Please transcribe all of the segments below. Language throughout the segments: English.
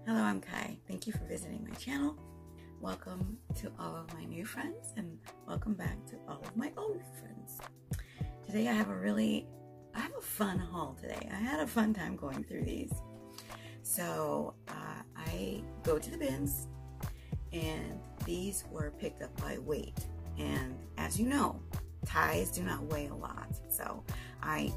Hello, I'm Kai. Thank you for visiting my channel. Welcome to all of my new friends and welcome back to all of my old friends. Today I have a fun haul today. I had a fun time going through these. So I go to the bins and these were picked up by weight. And as you know, ties do not weigh a lot. So I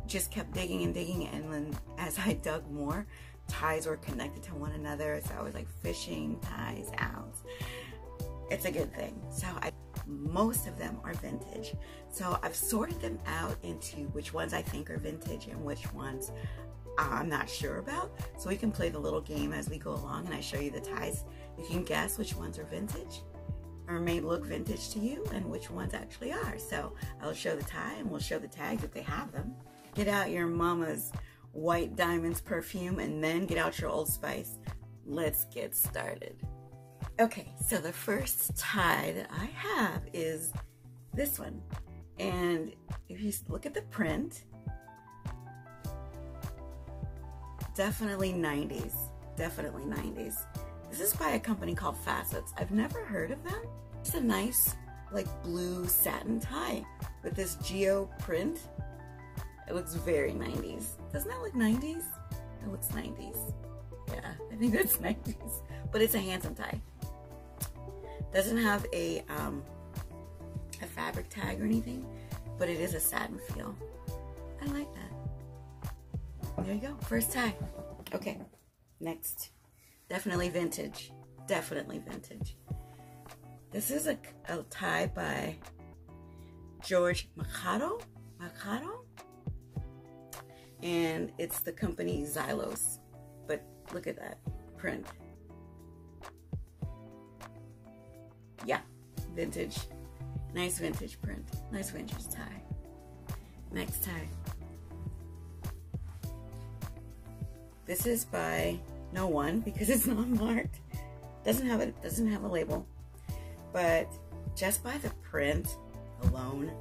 just kept digging and digging, and then as I dug more, ties were connected to one another, so I was like fishing ties out. It's a good thing. So most of them are vintage. So I've sorted them out into which ones I think are vintage and which ones I'm not sure about. So we can play the little game as we go along and I show you the ties. You can guess which ones are vintage or may look vintage to you and which ones actually are. So I'll show the tie and we'll show the tags if they have them. Get out your mama's White Diamonds perfume and then get out your Old Spice. Let's get started. Okay, so the first tie that I have is this one. And if you look at the print, definitely 90s. Definitely 90s. This is by a company called Facets. I've never heard of them. It's a nice like blue satin tie with this geo print. It looks very 90s. Doesn't that look 90s? It looks 90s. Yeah, I think that's 90s. But it's a handsome tie. Doesn't have a fabric tag or anything, but it is a satin feel. I like that. There you go. First tie. Okay, next. Definitely vintage. Definitely vintage. This is a tie by George Macado. And it's the company Xylos. But look at that print. Yeah, vintage. Nice vintage print. Nice vintage tie. Next tie. This is by no one because it's not marked. Doesn't have a label. But just by the print alone,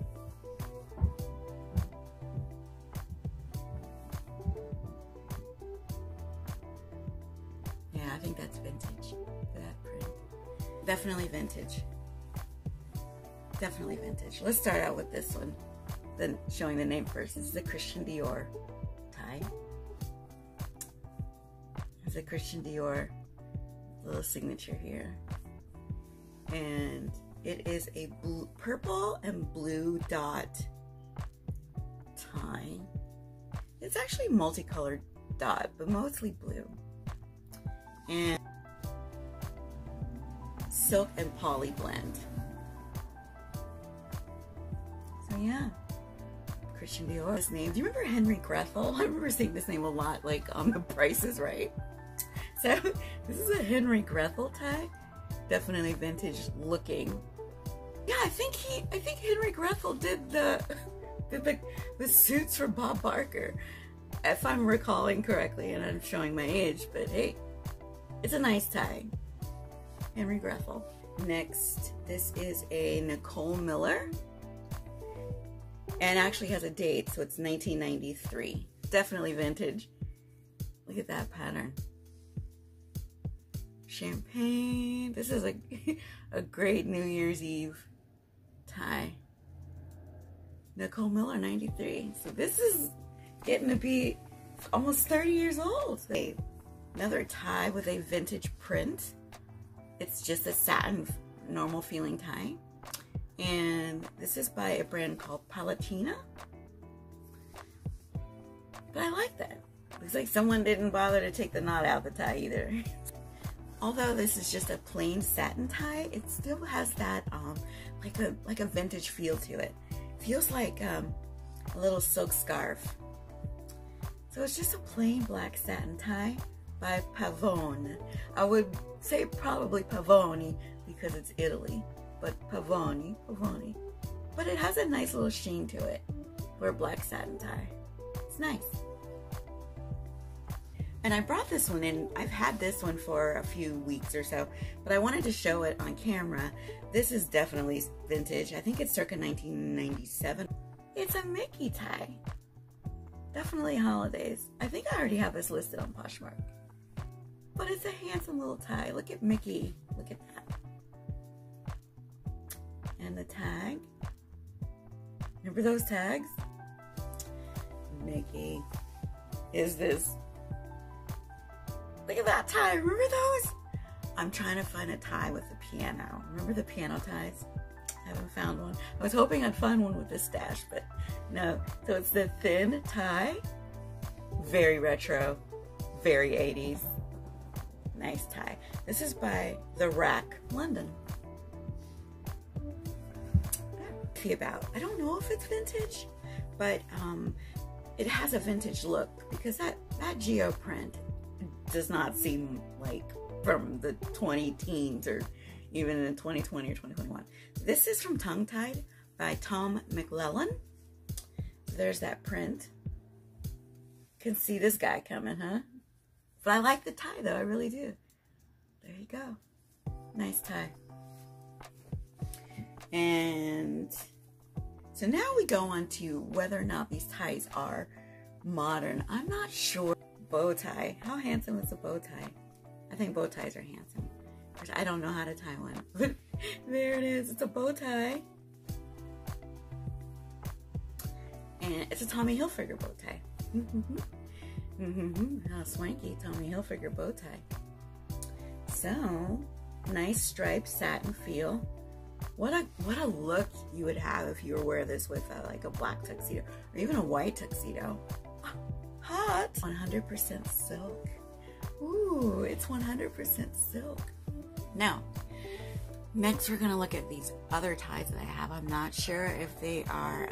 I think that's vintage for that print. Definitely vintage. Definitely vintage. Let's start out with this one. Then showing the name first. This is the Christian Dior tie. It's a Christian Dior little signature here. And it is a purple and blue dot tie. It's actually multicolored dot, but mostly blue. And silk and poly blend. So yeah, Christian Dior. This name. Do you remember Henry Grethel? I remember seeing this name a lot, like on The Price is Right. So this is a Henry Grethel tie. Definitely vintage looking. Yeah, I think Henry Grethel did the suits for Bob Barker, if I'm recalling correctly, and I'm showing my age. But hey. It's a nice tie. Henry Grethel. Next, this is a Nicole Miller. And actually has a date, so it's 1993. Definitely vintage. Look at that pattern. Champagne. This is a great New Year's Eve tie. Nicole Miller, 93. So this is getting to be almost 30 years old. Another tie with a vintage print. It's just a satin, normal feeling tie. And this is by a brand called Palatina. But I like that. Looks like someone didn't bother to take the knot out of the tie either. Although this is just a plain satin tie, it still has that like a vintage feel to it. Feels like a little silk scarf. So it's just a plain black satin tie by Pavone. I would say probably Pavone because it's Italy, but Pavone. But it has a nice little sheen to it for a black satin tie. It's nice. And I brought this one in. I've had this one for a few weeks or so, but I wanted to show it on camera. This is definitely vintage. I think it's circa 1997. It's a Mickey tie. Definitely holidays. I think I already have this listed on Poshmark. But it's a handsome little tie. Look at Mickey. Look at that. And the tag. Remember those tags? Mickey is this. Look at that tie. Remember those? I'm trying to find a tie with the piano. Remember the piano ties? I haven't found one. I was hoping I'd find one with this stash, but no. So it's the thin tie. Very retro. Very 80s. Nice tie. This is by The Rack, London. About. I don't know if it's vintage, but it has a vintage look because that geo print does not seem like from the 20 teens or even in 2020 or 2021. This is from Tongue Tied by Tom McClellan. There's that print. Can see this guy coming, huh? But I like the tie though, I really do. There you go. Nice tie. And so now we go on to whether or not these ties are modern. I'm not sure. Bow tie. How handsome is a bow tie? I think bow ties are handsome. I don't know how to tie one. But there it is. It's a bow tie. And it's a Tommy Hilfiger bow tie. How swanky Tommy Hilfiger bow tie. So, nice striped satin feel. What a look you would have if you were wearing this with like a black tuxedo or even a white tuxedo. Hot. 100% silk. Ooh, it's 100% silk. Now, next we're going to look at these other ties that I have. I'm not sure if they are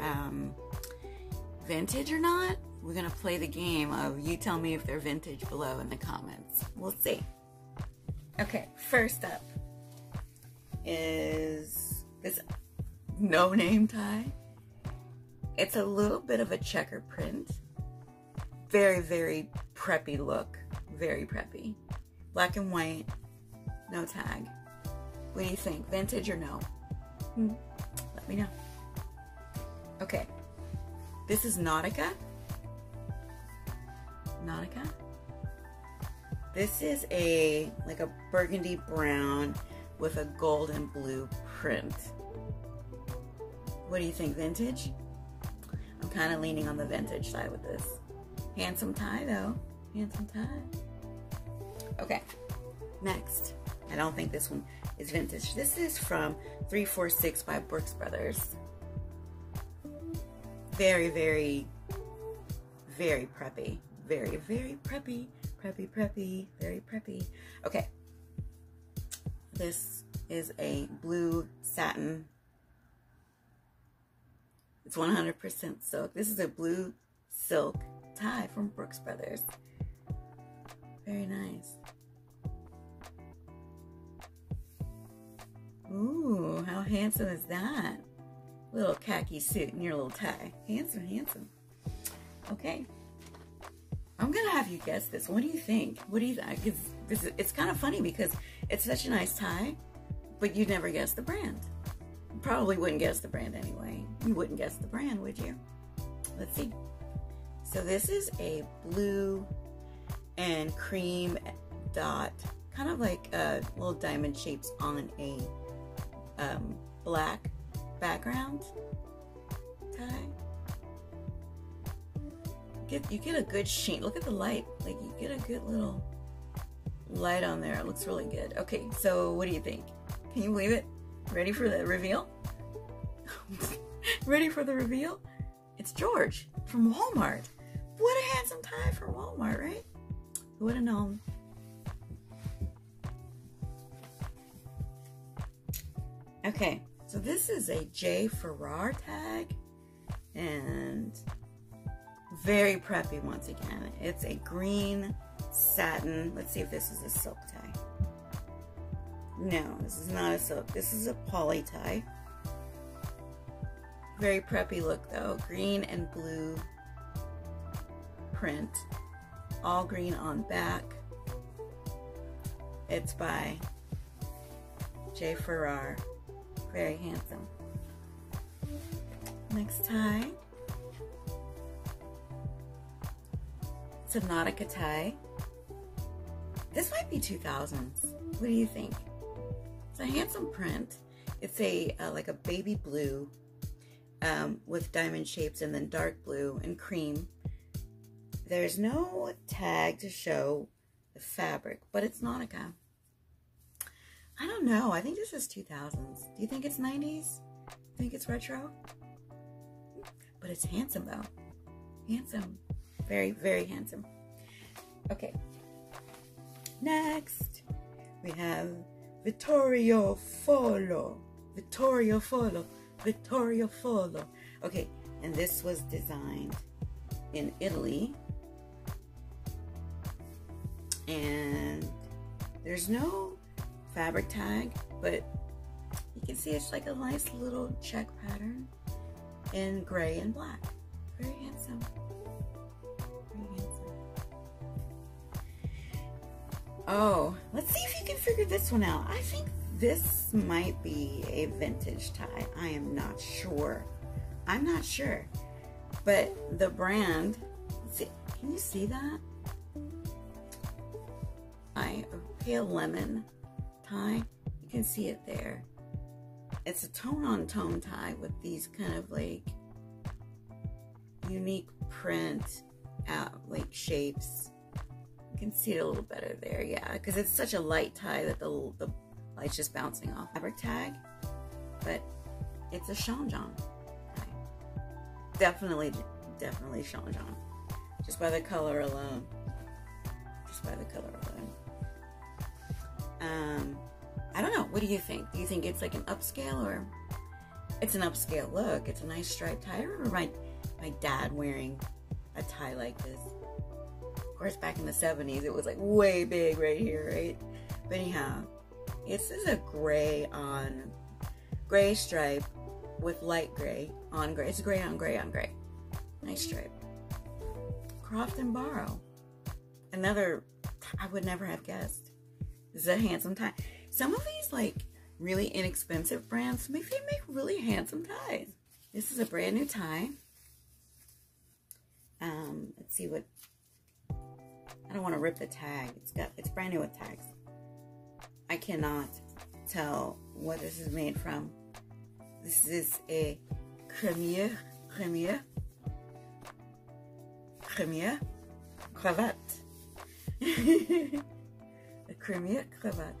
vintage or not. We're going to play the game of you tell me if they're vintage below in the comments. We'll see. Okay, first up is this no-name tie. It's a little bit of a checker print. Very, very preppy look. Very preppy. Black and white. No tag. What do you think? Vintage or no? Let me know. Okay. This is Nautica. Nautica. This is like a burgundy brown with a gold and blue print. What do you think? Vintage? I'm kind of leaning on the vintage side with this. Handsome tie though. Handsome tie. Okay. Next. I don't think this one is vintage. This is from 346 by Brooks Brothers. Very, very, very preppy. Very, very preppy. Preppy, preppy. Very preppy. Okay. This is a blue satin. It's 100% silk. This is a blue silk tie from Brooks Brothers. Very nice. Ooh, how handsome is that? Little khaki suit and your little tie. Handsome, handsome. Okay. I'm going to have you guess this. What do you think? What do you think? It's kind of funny because it's such a nice tie, but you'd never guess the brand. You probably wouldn't guess the brand anyway. You wouldn't guess the brand, would you? Let's see. So this is a blue and cream dot, kind of like little diamond shapes on a black background tie. You get a good sheen. Look at the light. Like you get a good little light on there. It looks really good. Okay, so what do you think? Can you believe it? Ready for the reveal? Ready for the reveal? It's George from Walmart. What a handsome tie for Walmart, right? Who would have known? Okay, so this is a J. Ferrar tag, and very preppy once again. It's a green satin. Let's see if this is a silk tie. No, this is not a silk. This is a poly tie. Very preppy look though. Green and blue print. All green on back. It's by J. Ferrar. Very handsome. Next tie. It's a Nautica tie. This might be 2000s. What do you think? It's a handsome print. It's a like a baby blue with diamond shapes, and then dark blue and cream. There's no tag to show the fabric, but it's Nautica. I don't know. I think this is 2000s. Do you think it's 90s? Think it's retro? But it's handsome though. Handsome. Very, very handsome. Okay. Next, we have Vittorio Folo. Vittorio Folo. Vittorio Folo. Okay, and this was designed in Italy. And there's no fabric tag, but you can see it's like a nice little check pattern in gray and black. Very handsome. Very handsome. Oh, let's see if you can figure this one out. I think this might be a vintage tie. I am not sure. I'm not sure. But the brand, see, can you see that? A pale lemon tie. You can see it there. It's a tone-on-tone tie with these kind of like unique print like shapes. You can see it a little better there, yeah, because it's such a light tie that the light's just bouncing off. Fabric tag, but it's a changeon tie. Definitely changeon. Just by the color alone. Just by the color alone. I don't know. What do you think? Do you think it's like an upscale, or it's an upscale look? It's a nice striped tie. I remember my dad wearing a tie like this. Of course, back in the 70s, it was like way big right here, right? But anyhow, this is a gray stripe with light gray on gray. It's gray on gray on gray. Nice stripe. Croft and Borrow. Another, I would never have guessed. This is a handsome tie. Some of these like really inexpensive brands make really handsome ties. This is a brand new tie. Let's see what, I don't want to rip the tag. It's brand new with tags. I cannot tell what this is made from. This is a cremier cravat. A cremier cravat.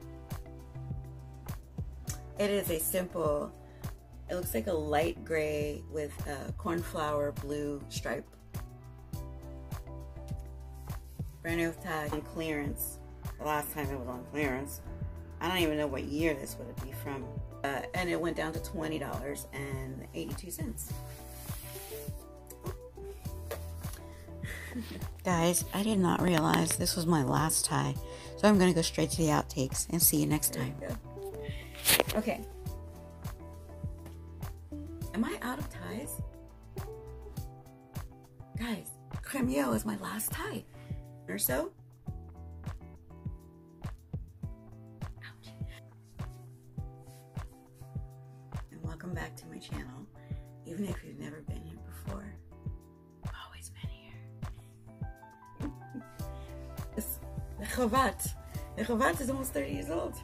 It is a simple, it looks like a light gray with a cornflower blue stripe. Brand new tag on clearance. The last time it was on clearance. I don't even know what year this would be from. And it went down to $20.82. Guys, I did not realize this was my last tie. So I'm going to go straight to the outtakes and see you next time. Okay. Am I out of ties? Guys, Cremio is my last tie. Or so. Ouch. And welcome back to my channel. Even if you've never been here before, I've always been here. The cravat. The cravat is almost 30 years old.